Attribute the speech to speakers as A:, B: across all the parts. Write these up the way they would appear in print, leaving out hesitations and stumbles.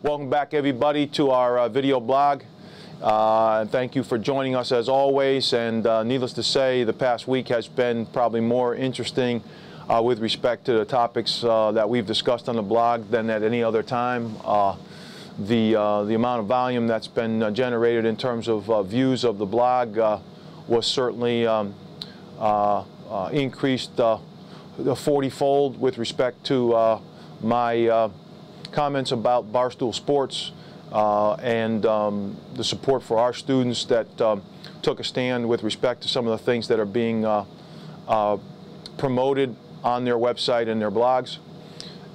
A: Welcome back, everybody, to our video blog. And thank you for joining us as always. And needless to say, the past week has been probably more interesting with respect to the topics that we've discussed on the blog than at any other time. The amount of volume that's been generated in terms of views of the blog was certainly increased 40-fold with respect to my comments about Barstool Sports and the support for our students that took a stand with respect to some of the things that are being promoted on their website and their blogs.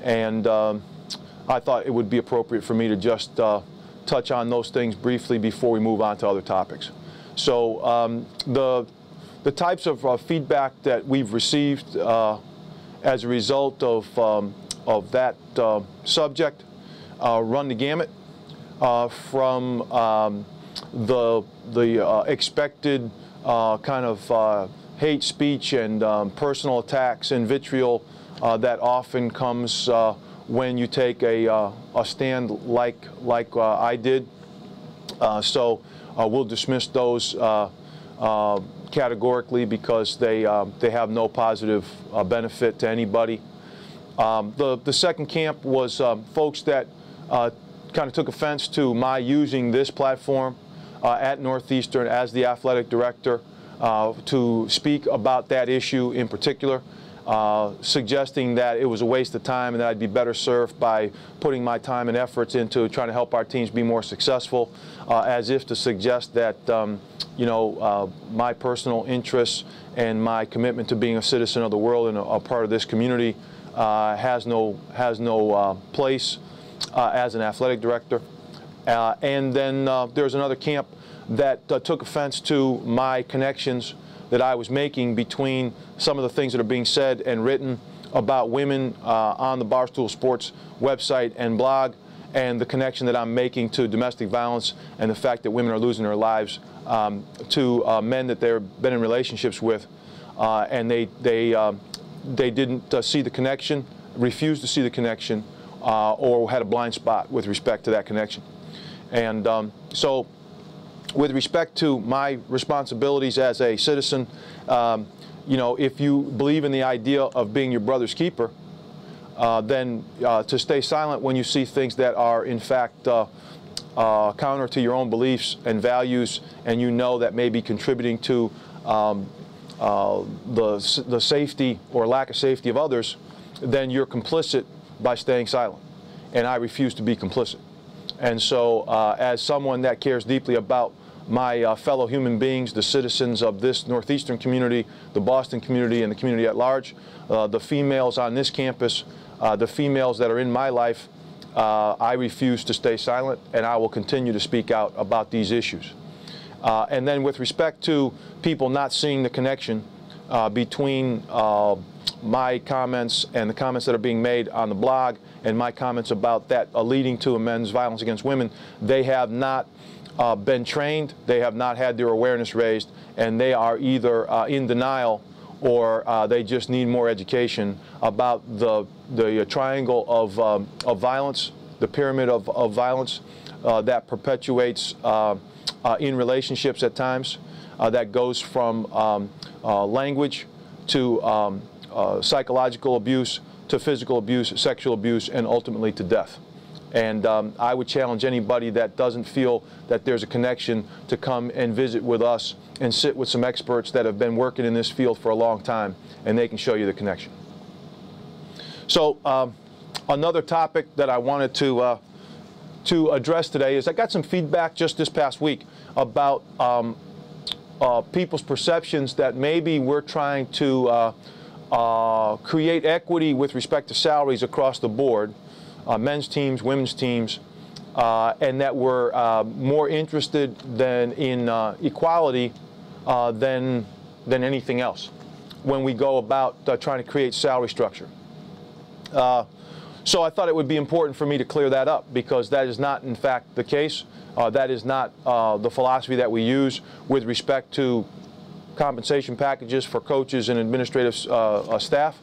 A: And I thought it would be appropriate for me to just touch on those things briefly before we move on to other topics. So the types of feedback that we've received as a result of that subject run the gamut from the expected kind of hate speech and personal attacks and vitriol that often comes when you take a stand like I did. So we'll dismiss those categorically because they have no positive benefit to anybody. The second camp was folks that kind of took offense to my using this platform at Northeastern as the athletic director to speak about that issue in particular, suggesting that it was a waste of time and that I'd be better served by putting my time and efforts into trying to help our teams be more successful, as if to suggest that you know, my personal interests and my commitment to being a citizen of the world and a part of this community has no place as an athletic director. And then there's another camp that took offense to my connections that I was making between some of the things that are being said and written about women on the Barstool Sports website and blog, and the connection that I'm making to domestic violence and the fact that women are losing their lives to men that they've been in relationships with, and they didn't see the connection, refused to see the connection, or had a blind spot with respect to that connection. And so with respect to my responsibilities as a citizen, you know, if you believe in the idea of being your brother's keeper, then to stay silent when you see things that are in fact counter to your own beliefs and values, and you know that may be contributing to the safety or lack of safety of others, then you're complicit by staying silent. And I refuse to be complicit. And so as someone that cares deeply about my fellow human beings, the citizens of this Northeastern community, the Boston community, and the community at large, the females on this campus, the females that are in my life, I refuse to stay silent, and I will continue to speak out about these issues. And then with respect to people not seeing the connection between my comments and the comments that are being made on the blog and my comments about that leading to men's violence against women, they have not been trained, they have not had their awareness raised, and they are either in denial or they just need more education about the triangle of violence, the pyramid of violence that perpetuates in relationships at times, that goes from language to psychological abuse to physical abuse, sexual abuse, and ultimately to death. And I would challenge anybody that doesn't feel that there's a connection to come and visit with us and sit with some experts that have been working in this field for a long time, and they can show you the connection. So another topic that I wanted to address today is I got some feedback just this past week about people's perceptions that maybe we're trying to create equity with respect to salaries across the board, men's teams, women's teams, and that we're more interested than in equality than anything else when we go about trying to create salary structure. So I thought it would be important for me to clear that up, because that is not in fact the case. That is not the philosophy that we use with respect to compensation packages for coaches and administrative staff.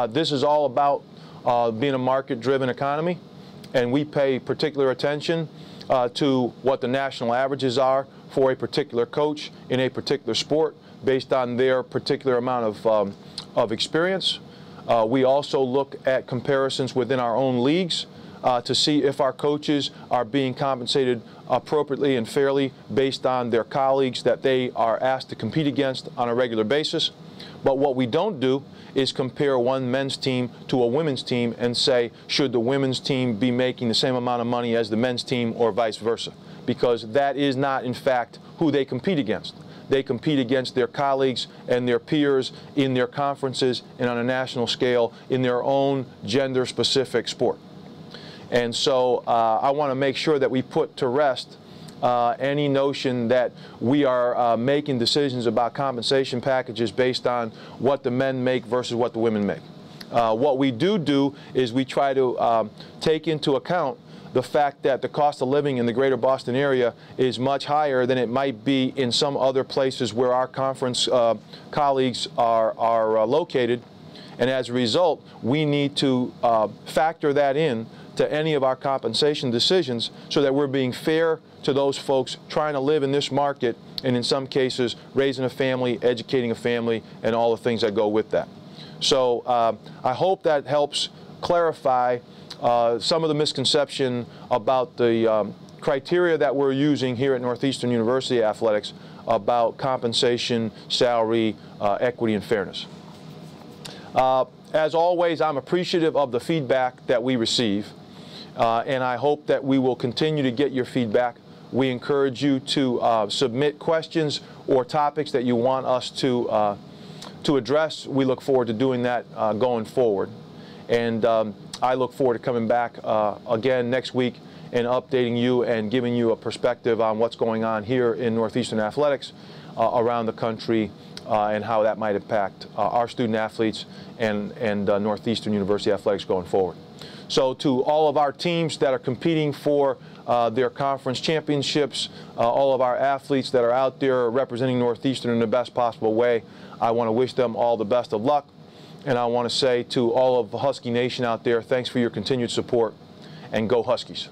A: This is all about being a market-driven economy, and we pay particular attention to what the national averages are for a particular coach in a particular sport based on their particular amount of experience. We also look at comparisons within our own leagues to see if our coaches are being compensated appropriately and fairly based on their colleagues that they are asked to compete against on a regular basis. But what we don't do is compare one men's team to a women's team and say, should the women's team be making the same amount of money as the men's team or vice versa? Because that is not, in fact, who they compete against. They compete against their colleagues and their peers in their conferences and on a national scale in their own gender-specific sport. And so I want to make sure that we put to rest any notion that we are making decisions about compensation packages based on what the men make versus what the women make. What we do is we try to take into account the fact that the cost of living in the greater Boston area is much higher than it might be in some other places where our conference colleagues are located. And as a result, we need to factor that in to any of our compensation decisions so that we're being fair to those folks trying to live in this market and in some cases raising a family, educating a family, and all the things that go with that. So I hope that helps clarify some of the misconception about the criteria that we're using here at Northeastern University Athletics about compensation, salary, equity, and fairness. As always, I'm appreciative of the feedback that we receive, and I hope that we will continue to get your feedback. We encourage you to submit questions or topics that you want us to address. We look forward to doing that going forward. And I look forward to coming back again next week and updating you and giving you a perspective on what's going on here in Northeastern Athletics around the country and how that might impact our student athletes and Northeastern University Athletics going forward. So to all of our teams that are competing for their conference championships, all of our athletes that are out there representing Northeastern in the best possible way, I want to wish them all the best of luck. And I want to say to all of the Husky Nation out there, thanks for your continued support, and go Huskies.